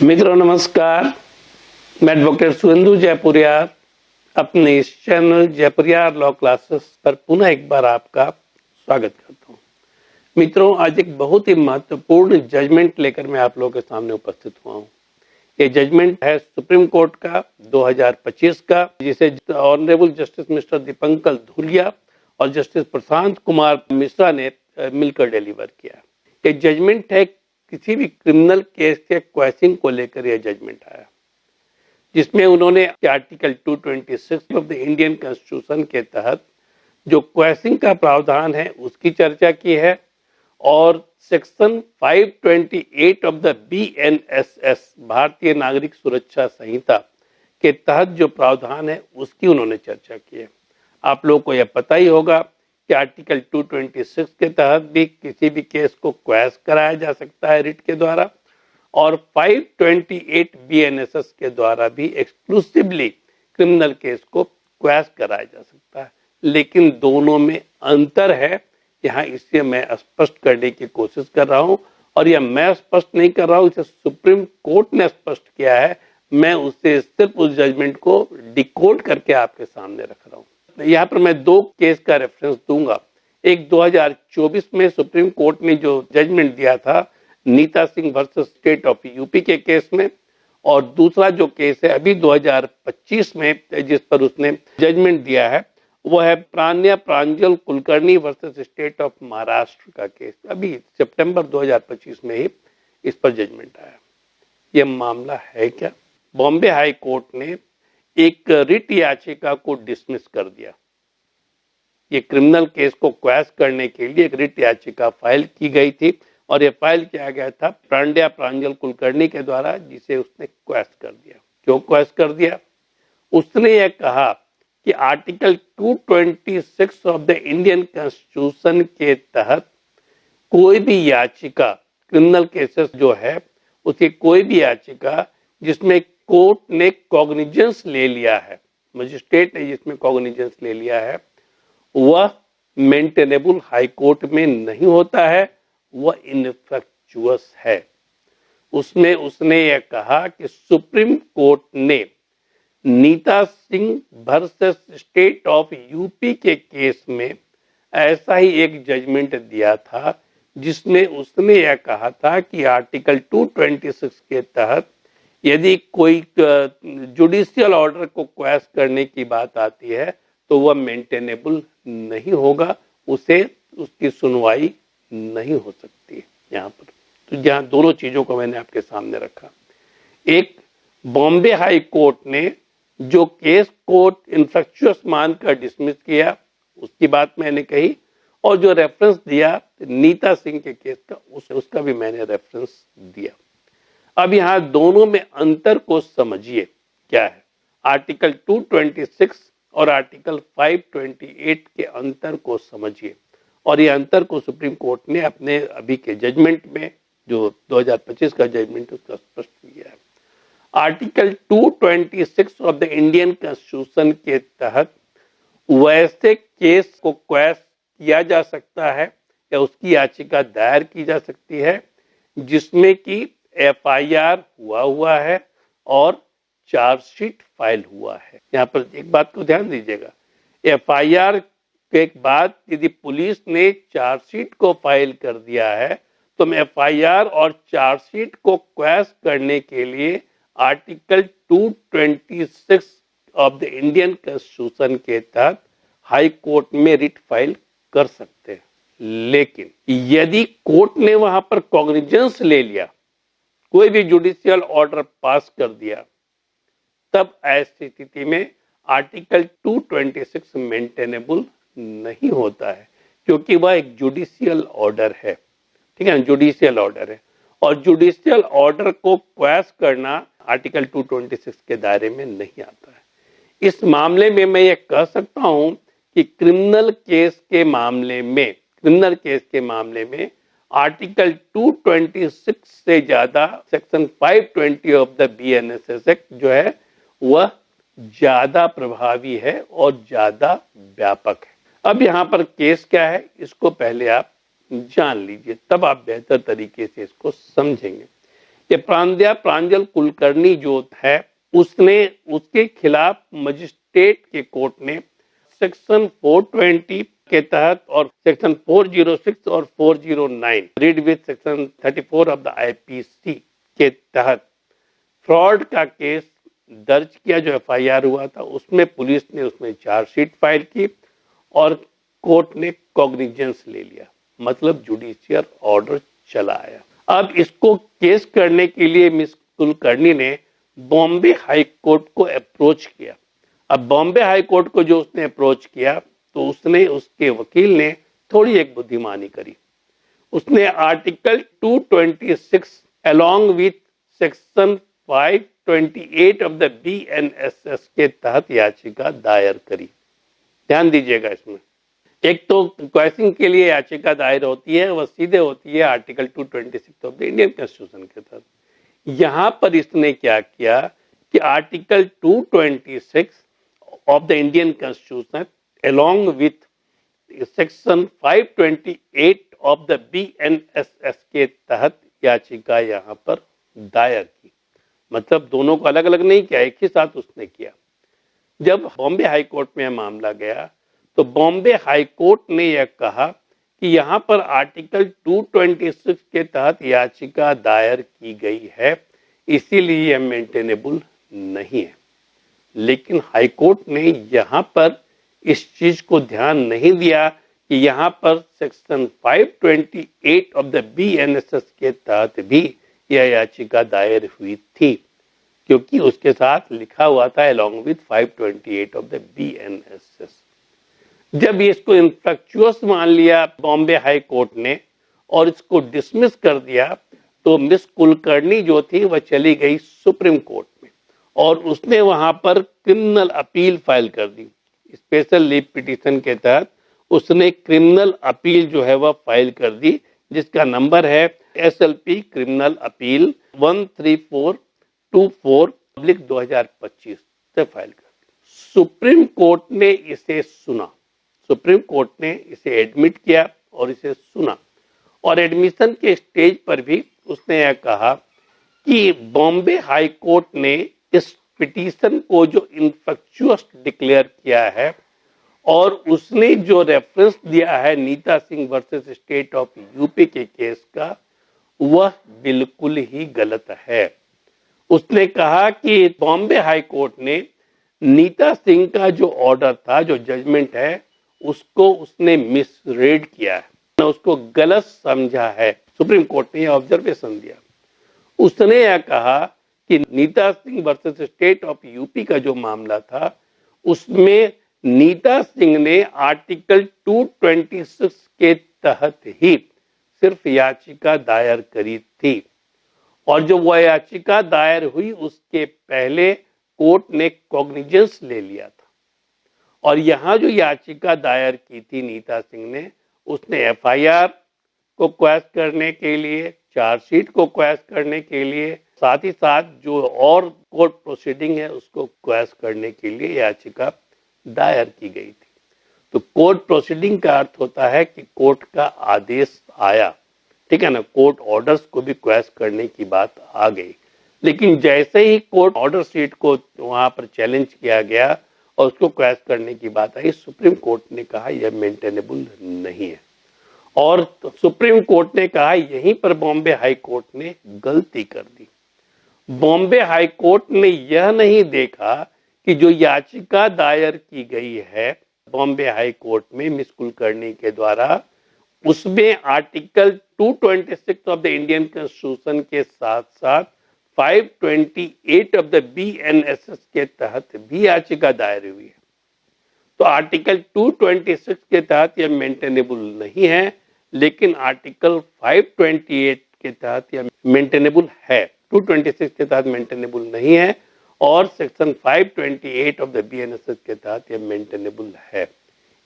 मित्रों नमस्कार। मैं एडवोकेट सुरेंदु जयपुरियार अपने इस चैनल जयपुरियार लॉ क्लासेस पर पुनः एक बार आपका स्वागत करता हूं। मित्रों, आज एक बहुत ही महत्वपूर्ण जजमेंट लेकर मैं आप लोगों के सामने उपस्थित हुआ हूं। ये जजमेंट है सुप्रीम कोर्ट का 2025 का, जिसे honourable justice mister Deepankar Dhulia और जस्टिस प्रशांत कुमार मिश्रा ने मिलकर डिलीवर किया। ये जजमेंट है किसी भी क्रिमिनल केस के क्वेश्चन को लेकर यह जजमेंट आया, जिसमें उन्होंने article 226 of the Indian constitution के तहत जो क्वेश्चन का प्रावधान है उसकी चर्चा की है और सेक्शन 528 ऑफ द बीएनएसएस भारतीय नागरिक सुरक्षा संहिता के तहत जो प्रावधान है उसकी उन्होंने चर्चा की है। आप लोगों को यह पता ही होगा कि आर्टिकल 226 के तहत भी किसी भी केस को क्वैश कराया जा सकता है रिट के द्वारा, और 528 बीएनएसएस के द्वारा भी एक्सक्लूसिवली क्रिमिनल केस को क्वैश कराया जा सकता है। लेकिन दोनों में अंतर है यहाँ, इसलिए मैं स्पष्ट करने की कोशिश कर रहा हूँ। और यह मैं स्पष्ट नहीं कर रहा हूँ, इसे सुप्रीम कोर्ट ने स्पष्ट किया है। मैं उससे सिर्फ उस जजमेंट को डिकोड करके आपके सामने रख रहा हूँ। यहाँ पर मैं दो केस का रेफरेंस दूंगा। एक 2024 में सुप्रीम कोर्ट ने जो जजमेंट दिया था Neeta Singh versus state of UP के केस में, और दूसरा जो केस है अभी 2025 में जिस पर उसने जजमेंट दिया है वो है Pranjal Kulkarni versus state of Maharashtra का केस। अभी सितंबर 2025 में ही इस पर जजमेंट आया। यह मामला है क्या? बॉम्बे हाई कोर्ट ने एक रिट याचिका को डिसमिस कर दिया। ये क्रिमिनल केस को क्वैश करने के लिए एक रिट याचिका फाइल की गई थी और ये फाइल किया गया था प्रांजल कुलकर्णी के द्वारा, जिसे उसने क्वैश कर दिया। क्यों क्वैश कर दिया? उसने यह कहा कि article 226 of the Indian constitution के तहत कोई भी याचिका, क्रिमिनल केसेस जो है उसकी कोई भी याचिका जिसमें कोर्ट ने कॉग्निजेंस ले लिया है, मजिस्ट्रेट ने जिसमें कॉग्निजेंस ले लिया है, वह मेंटेनेबल हाई कोर्ट में नहीं होता है, वह इनफेक्चुअस है। उसमें उसने यह कहा कि सुप्रीम कोर्ट ने Neeta Singh versus state of UP के केस में ऐसा ही एक जजमेंट दिया था, जिसमें उसने यह कहा था कि आर्टिकल 226 के तहत यदि कोई जुडिशियल ऑर्डर को क्वैश करने की बात आती है तो वह मेंटेनेबल नहीं होगा, उसे उसकी सुनवाई नहीं हो सकती। यहाँ पर तो जहाँ दोनों चीजों को मैंने आपके सामने रखा। एक, बॉम्बे हाई कोर्ट ने जो केस कोर्ट इन्फेक्चुअस मानकर डिसमिस किया उसकी बात मैंने कही, और जो रेफरेंस दिया नीता सिंह के केस का उसका भी मैंने रेफरेंस दिया। अब यहाँ दोनों में अंतर को समझिए क्या है। आर्टिकल 226 और आर्टिकल 528 के अंतर को समझिए, और ये अंतर को सुप्रीम कोर्ट ने अपने अभी के जजमेंट में जो 2025 का जजमेंट उसका स्पष्ट किया है। Article 226 of the Indian constitution के तहत वैसे केस को क्वैश किया जा सकता है या उसकी याचिका दायर की जा सकती है जिसमें कि एफआईआर हुआ है और चार्जशीट फाइल हुआ है। यहाँ पर एक बात को ध्यान दीजिएगा, एफआईआर के बाद यदि पुलिस ने चार्जशीट को फाइल कर दिया है तो एफआईआर और चार्जशीट को क्वैश करने के लिए article 226 of the Indian constitution के तहत हाई कोर्ट में रिट फाइल कर सकते हैं। लेकिन यदि कोर्ट ने वहां पर कॉग्निजेंस ले लिया, कोई भी जुडिशियल ऑर्डर पास कर दिया, तब ऐसी स्थिति में आर्टिकल 226 मेंटेनेबल नहीं होता है, क्योंकि वह एक जुडिशियल ऑर्डर है। ठीक है, जुडिशियल ऑर्डर है, और जुडिशियल ऑर्डर को क्वैश करना आर्टिकल 226 के दायरे में नहीं आता है। इस मामले में मैं ये कह सकता हूं कि क्रिमिनल केस के मामले में आर्टिकल 226 से ज्यादा section 520 of the BNSS act जो है वह ज्यादा प्रभावी है और ज्यादा व्यापक है। अब यहाँ पर केस क्या है इसको पहले आप जान लीजिए, तब आप बेहतर तरीके से इसको समझेंगे। कि प्रांजल कुलकर्णी जो है उसने उसके खिलाफ मजिस्ट्रेट के कोर्ट ने सेक्शन 420 के तहत और सेक्शन 406 और 409 read with section 34 of the IPC के तहत फ्रॉड का केस दर्ज किया। जो एफआईआर हुआ था उसमें पुलिस ने उसमें चार्जशीट फाइल की और कोर्ट ने कॉग्निजेंस ले लिया, मतलब जुडिशियल ऑर्डर चला आया। अब इसको केस करने के लिए मिस कुलकर्णी ने बॉम्बे हाई कोर्ट को अप्रोच किया। अब बॉम्बे हाई कोर्ट को जो उसने अप्रोच किया तो उसके वकील ने थोड़ी एक बुद्धिमानी करी। उसने article 226 along with section 528 of the BNSS के तहत याचिका दायर करी। ध्यान दीजिएगा, इसमें एक तो क्वेश्चन के लिए याचिका दायर होती है, वह सीधे होती है article 226 of the Indian constitution के तहत। यहां पर इसने क्या किया कि article 226 of the Indian constitution along with section 528 of the BNSS के तहत याचिका यहां पर दायर की। मतलब दोनों को अलग अलग नहीं किया, एक ही साथ उसने किया। जब बॉम्बे हाई कोर्ट में मामला गया तो बॉम्बे हाई कोर्ट ने यह कहा कि यहां पर आर्टिकल 226 के तहत याचिका दायर की गई है, इसीलिए यह मेंटेनेबल नहीं है। लेकिन हाई कोर्ट ने यहां पर इस चीज को ध्यान नहीं दिया कि यहां पर सेक्शन 528 ऑफ द बीएनएसएस के तहत भी यह याचिका दायर हुई थी, क्योंकि उसके साथ लिखा हुआ था along with 528 of the BNSS. जब इसको इनफ्रक्चुअस मान लिया बॉम्बे हाई कोर्ट ने और इसको डिसमिस कर दिया, तो मिस कुलकर्णी जो थी वह चली गई सुप्रीम कोर्ट में और उसने वहां पर क्रिमिनल अपील फाइल कर दी। स्पेशल लीव पिटीशन के तहत उसने क्रिमिनल अपील जो है वह फाइल कर दी, जिसका नंबर है SLP क्रिमिनल अपील 13424/2025 से फाइल कर दी। सुप्रीम कोर्ट ने इसे सुना, सुप्रीम कोर्ट ने इसे एडमिट किया और इसे सुना और एडमिशन के स्टेज पर भी उसने यह कहा कि बॉम्बे हाई कोर्ट ने इस पिटीशन को जो इनफेक्चुअस डिक्लेयर किया है और उसने जो रेफरेंस दिया है Neeta Singh versus state of UP के केस का, वह बिल्कुल ही गलत है। उसने कहा कि बॉम्बे हाई कोर्ट ने नीता सिंह का जो ऑर्डर था, जो जजमेंट है, उसको उसने मिसरीड किया है, उसको गलत समझा है। सुप्रीम कोर्ट ने यह ऑब्जर्वेशन दिया। उसने यह कहा कि Neeta Singh versus state of UP का जो मामला था उसमें नीता सिंह ने आर्टिकल 226 के तहत ही सिर्फ याचिका दायर करी थी और जो वह याचिका दायर हुई उसके पहले कोर्ट ने कॉग्निजेंस ले लिया था। और यहां जो याचिका दायर की थी नीता सिंह ने, उसने एफआईआर को क्वैश करने के लिए, चार्जशीट को क्वैश करने के लिए, साथ ही साथ जो और कोर्ट प्रोसीडिंग है उसको क्वैश करने के लिए याचिका दायर की गई थी। तो कोर्ट प्रोसीडिंग का अर्थ होता है कि कोर्ट का आदेश आया, ठीक है ना, कोर्ट ऑर्डर्स को भी क्वैश करने की बात आ गई। लेकिन जैसे ही कोर्ट ऑर्डर शीट को वहां पर चैलेंज किया गया और उसको क्वैश करने की बात आई, सुप्रीम कोर्ट ने कहा यह मेंटेनेबल नहीं है। और सुप्रीम कोर्ट ने कहा यहीं पर बॉम्बे हाई कोर्ट ने गलती कर दी। बॉम्बे हाई कोर्ट ने यह नहीं देखा कि जो याचिका दायर की गई है बॉम्बे हाई कोर्ट में मिस कुलकर्णी के द्वारा, उसमें article 226 of the Indian constitution के साथ साथ 528 ऑफ द बीएनएसएस के तहत भी याचिका दायर हुई है। तो आर्टिकल 226 के तहत यह मेंटेनेबल नहीं है, लेकिन आर्टिकल 528 के तहत यह मेंटेनेबल है। 226 के तहत मेंटेनेबल नहीं है और सेक्शन 528 ऑफ द बीएनएसएस के तहत यह मेंटेनेबल है।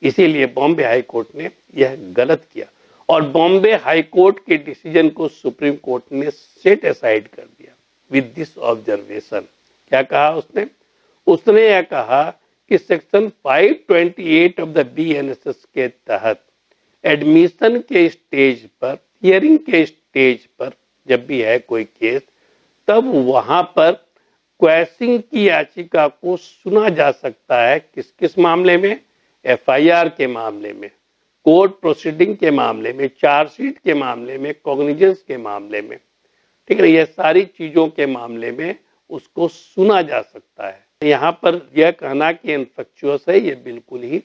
इसीलिए बॉम्बे हाई कोर्ट ने यह गलत किया और बॉम्बे हाई कोर्ट के डिसीजन को सुप्रीम कोर्ट ने सेट असाइड कर दिया विद दिस ऑब्जर्वेशन। क्या कहा उसने? उसने यह कहा कि सेक्शन 528 ऑफ द बीएनएसएस के तहत एडमिशन के स्टेज पर, हियरिंग के स्टेज पर जब भी है कोई केस, तब वहां पर क्वैशिंग की याचिका को सुना जा सकता है। किस किस मामले में? एफआईआर के मामले में, कोर्ट प्रोसीडिंग के मामले में, चार्जशीट के मामले में, कॉग्निजेंस के मामले में। ठीक है, ये सारी चीजों के मामले में उसको सुना जा सकता है। यहाँ पर यह कहना कि इनफेक्चुअस है, ये बिल्कुल ही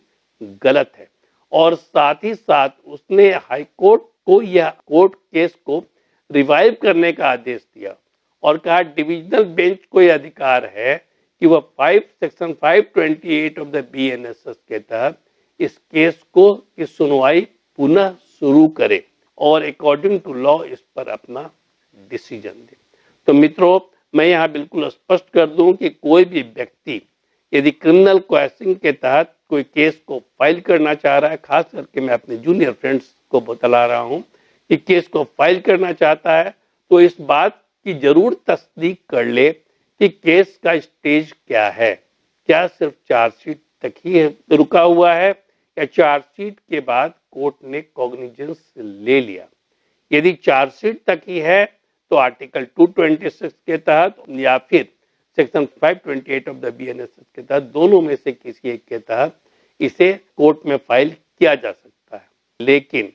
गलत है। और साथ ही साथ उसने हाई कोर्ट को यह कोर्ट केस को रिवाइव करने का आदेश दिया और कहा डिविजनल बेंच को यह अधिकार है कि वह सेक्शन 528 ऑफ द बीएनएसएस के तहत इस केस को की सुनवाई पुनः शुरू करे और अकॉर्डिंग टू लॉ इस पर अपना डिसीजन दे। तो मित्रों, मैं यहाँ बिल्कुल स्पष्ट कर दूं कि कोई भी व्यक्ति यदि क्रिमिनल क्वैशिंग के तहत कोई केस को फाइल करना चाह रहा है, खास करके मैं अपने जूनियर फ्रेंड्स को बतला रहा हूं कि केस को फाइल करना चाहता है, तो इस बात की जरूर तस्दीक कर ले कि केस का स्टेज क्या है। क्या सिर्फ चार्जशीट तक ही रुका हुआ है या चार्जशीट के बाद कोर्ट ने कॉग्निजेंस ले लिया? यदि चार्जशीट तक ही है तो आर्टिकल 226 के तहत या फिर सेक्शन 528 ऑफ द बीएनएसएस के तहत, दोनों में से किसी एक के तहत इसे कोर्ट में फाइल किया जा सकता है। लेकिन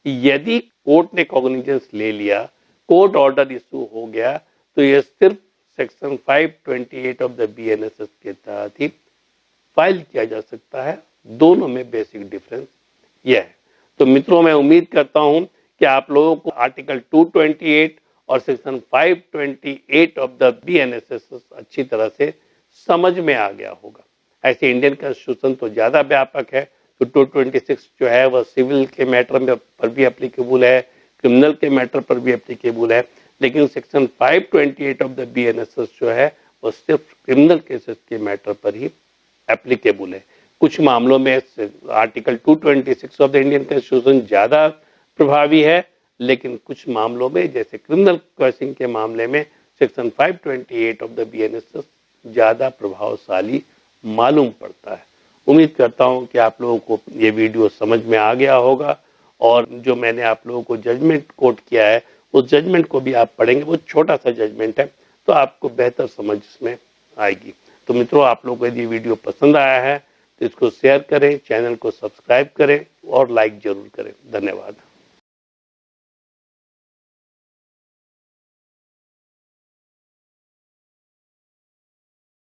यदि कोर्ट ने कॉग्निजेंस ले लिया, कोर्ट ऑर्डर इशू हो गया, तो यह सिर्फ सेक्शन 528 ऑफ द बीएनएसएस के तहत ही फाइल किया जा सकता है। दोनों में बेसिक डिफरेंस यह है। तो मित्रों, मैं उम्मीद करता हूं कि आप लोगों को आर्टिकल 228 और सेक्शन 528 ऑफ द बीएनएसएस अच्छी तरह से समझ में आ गया होगा। ऐसे इंडियन कॉन्स्टिट्यूशन तो ज्यादा व्यापक है, तो 226 जो है वह सिविल के मैटर में पर भी एप्लीकेबल है, क्रिमिनल के मैटर पर भी एप्लीकेबल है, लेकिन सेक्शन 528 ऑफ द बीएनएसएस जो है वह सिर्फ क्रिमिनल केसेस के मैटर पर ही एप्लीकेबल है। कुछ मामलों में article 226 of the Indian constitution ज्यादा प्रभावी है, लेकिन कुछ मामलों में जैसे क्रिमिनल क्वैशिंग के मामले में सेक्शन 528 ऑफ द बीएनएसएस ज्यादा प्रभावशाली मालूम पड़ता है। उम्मीद करता हूं कि आप लोगों को ये वीडियो समझ में आ गया होगा और जो मैंने आप लोगों को जजमेंट कोट किया है उस जजमेंट को भी आप पढ़ेंगे। वो छोटा सा जजमेंट है, तो आपको बेहतर समझ इसमें आएगी। तो मित्रों, आप लोगों को यदि वीडियो पसंद आया है तो इसको शेयर करें, चैनल को सब्सक्राइब करें और लाइक जरूर करें। धन्यवाद।